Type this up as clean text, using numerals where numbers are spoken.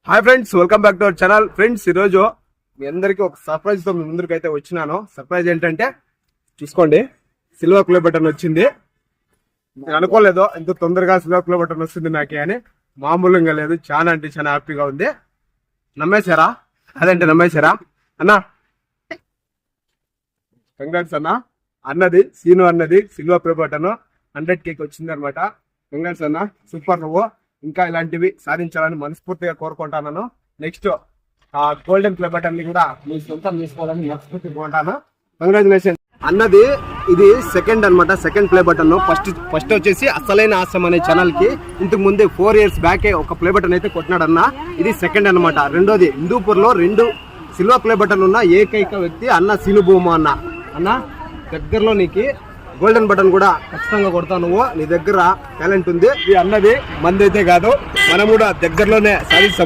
Hi friends, welcome back to our channel. Friends, ఈరోజు మీ అందరికీ ఒక సర్ప్రైజ్ తో మీ ముందుకు అయితే వచ్చినాను. సర్ప్రైజ్ ఏంటంటే చూసుకోండి, సిల్వర్ ప్లే బటన్ వచ్చింది. నేను అనుకోలేదు ఇంత తొందరగా సిల్వర్ ప్లే బటన్ వస్తుంది నాకే అని. మామూలుగా లేదు, చాలా అంటే చాలా హ్యాపీగా ఉంది. నమ్మేశారా? అదేంటి నమ్మేశారా అన్నా? కంగ్రాట్స్ అన్న. అన్నది సీను అన్నది సిల్వర్ ప్లే బటన్ 100K వచ్చింది అనమాట. కంగ్రాట్స్ అన్న, సూపర్. నువ్వు ఇంకా ఇలాంటివి సాధించాలని మనస్ఫూర్తిగా కోరుకుంటాను. నెక్స్ట్ గోల్డెన్ ప్లే బటన్ ని కూడా మీ సొంతం తీసుకోవాలని మనస్ఫూర్తిగా కోరుకుంటాను. కంగ్రాచులేషన్. అన్నది ఇది సెకండ్ అనమాట, సెకండ్ ప్లే బటన్. ఫస్ట్ వచ్చేసి అసలైన ఆశం అనే ఛానల్ కి ఇంతకు ముందే 4 years బ్యాకే ఒక ప్లే బటన్ అయితే కొట్టినాడు అన్న. ఇది సెకండ్ అనమాట. రెండోది హిందూపూర్ లో 2 సిల్వర్ ప్లే బటన్ ఉన్న ఏకైక వ్యక్తి అన్న సీను భూమా అన్న. అన్న దగ్గరలో నీకు గోల్డెన్ బటన్ కూడా ఖచ్చితంగా కొడతావు. నువ్వు నీ దగ్గర టాలెంట్ ఉంది. ఇది అన్నది మంది అయితే కాదు, మనం కూడా దగ్గరలోనే సాధిస్తాము.